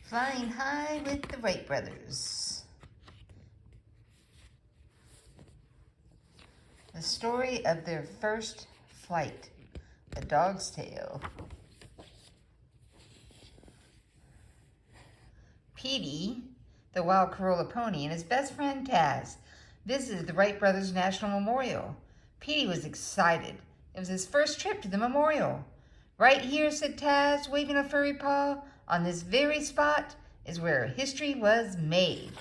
Flying high with the Wright brothers. The story of their first flight. The Dog's Tale. Petey, the wild Corolla pony, and his best friend Taz visited the Wright brothers' National Memorial. Petey was excited. It was his first trip to the memorial. "Right here," said Taz, waving a furry paw, "on this very spot is where history was made."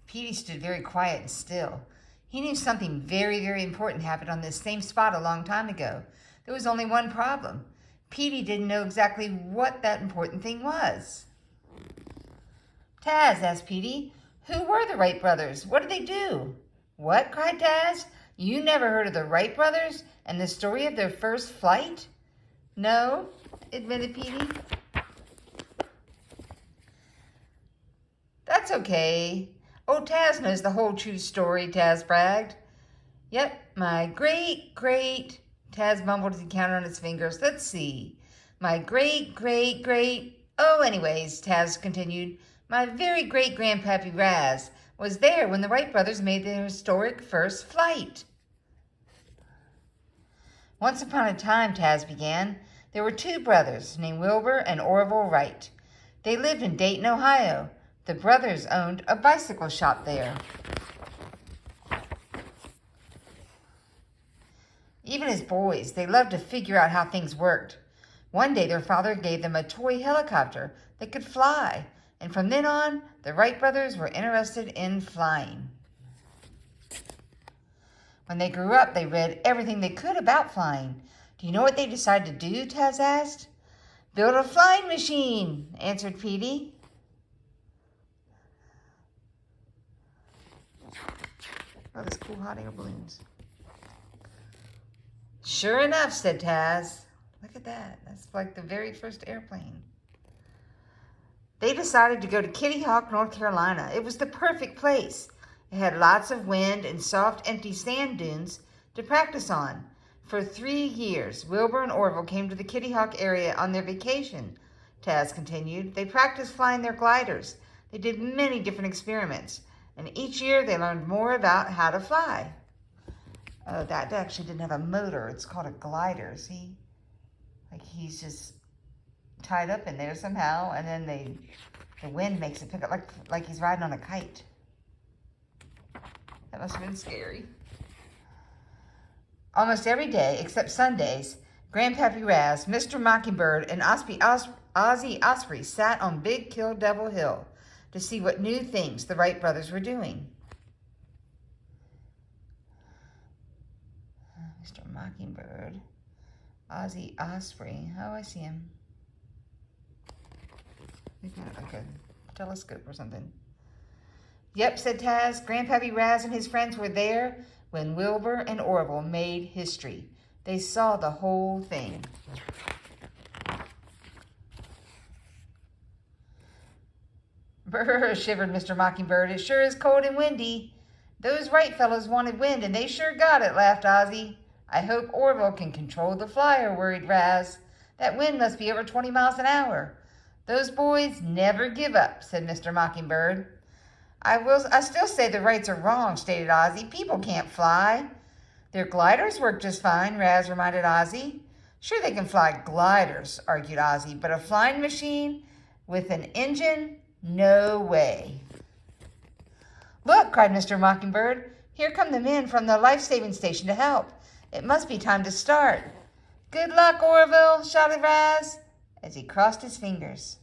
Petey stood very quiet and still. He knew something very, very important happened on this same spot a long time ago. There was only one problem. Petey didn't know exactly what that important thing was. "Taz," asked Petey, "who were the Wright brothers? What did they do?" "What?" cried Taz. "You never heard of the Wright brothers and the story of their first flight?" "No," admitted Petey. "That's okay. Oh, Taz knows the whole true story," Taz bragged. "Yep, my great, Taz mumbled as he counted on his fingers. "Let's see. My great, oh, anyways," Taz continued, "my very great grandpappy Raz was there when the Wright brothers made their historic first flight." "Once upon a time," Taz began, "there were two brothers named Wilbur and Orville Wright. They lived in Dayton, Ohio. The brothers owned a bicycle shop there. Even as boys, they loved to figure out how things worked. One day, their father gave them a toy helicopter that could fly, and from then on, the Wright brothers were interested in flying. When they grew up, they read everything they could about flying. Do you know what they decided to do?" Taz asked. "Build a flying machine," answered Petey. Oh, those cool hot air balloons. "Sure enough," said Taz. "Look at that. That's like the very first airplane." They decided to go to Kitty Hawk, North Carolina. It was the perfect place. It had lots of wind and soft, empty sand dunes to practice on. For 3 years, Wilbur and Orville came to the Kitty Hawk area on their vacation, Taz continued. They practiced flying their gliders. They did many different experiments, and each year they learned more about how to fly. Oh, that actually didn't have a motor. It's called a glider, see? Like he's just tied up in there somehow, and then the wind makes it pick up like he's riding on a kite. That must have been scary. Almost every day, except Sundays, Grandpappy Raz, Mr. Mockingbird, and Ozzy Osprey sat on Big Kill Devil Hill to see what new things the Wright brothers were doing. Mr. Mockingbird, Ozzy Osprey. Oh, I see him. Maybe like a telescope or something. "Yep," said Taz. "Grandpappy Raz and his friends were there when Wilbur and Orville made history. They saw the whole thing." "Brr," shivered Mr. Mockingbird. "It sure is cold and windy." "Those Wright fellows wanted wind, and they sure got it," laughed Ozzy. "I hope Orville can control the flyer," worried Raz. "That wind must be over 20 miles an hour." "Those boys never give up," said Mr. Mockingbird. I still say the Wrights are wrong," stated Ozzy. "People can't fly." "Their gliders work just fine," Raz reminded Ozzy. "Sure they can fly gliders," argued Ozzy, "but a flying machine with an engine? No way." "Look," cried Mr. Mockingbird. "Here come the men from the life-saving station to help. It must be time to start." "Good luck, Orville," shouted Raz as he crossed his fingers.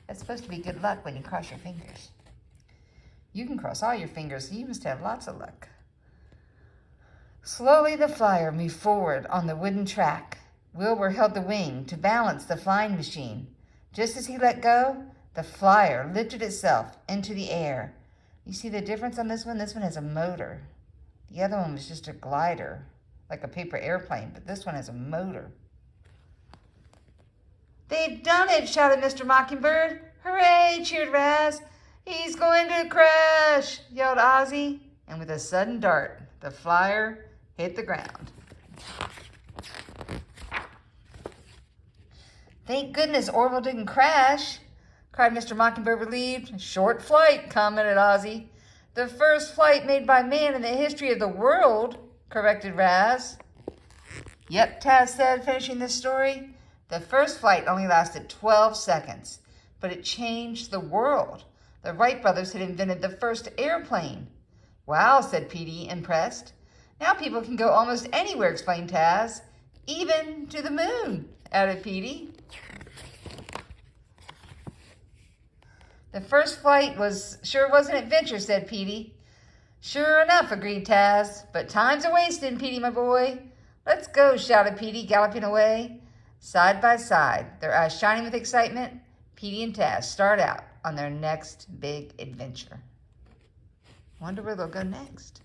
That's supposed to be good luck when you cross your fingers. You can cross all your fingers, so you must have lots of luck. Slowly the flyer moved forward on the wooden track. Wilbur held the wing to balance the flying machine. Just as he let go, the flyer lifted itself into the air. You see the difference on this one? This one has a motor. The other one was just a glider, like a paper airplane, but this one has a motor. "They've done it," shouted Mr. Mockingbird. "Hooray," cheered Raz. He's going to crash, yelled Ozzy, and with a sudden dart, the flyer hit the ground. Thank goodness Orville didn't crash, cried Mr. Mockingbird relieved. Short flight, commented Ozzy. The first flight made by man in the history of the world, corrected Raz. Yep, Taz said, finishing this story. The first flight only lasted 12 seconds, but it changed the world. The Wright brothers had invented the first airplane. Wow, said Petey, impressed. Now people can go almost anywhere, explained Taz. Even to the moon, added Petey. The first flight sure was an adventure, said Petey. Sure enough, agreed Taz. But time's a-wasting, Petey, my boy. Let's go, shouted Petey, galloping away. Side by side, their eyes shining with excitement, Petey and Taz start out on their next big adventure. Wonder where they'll go next.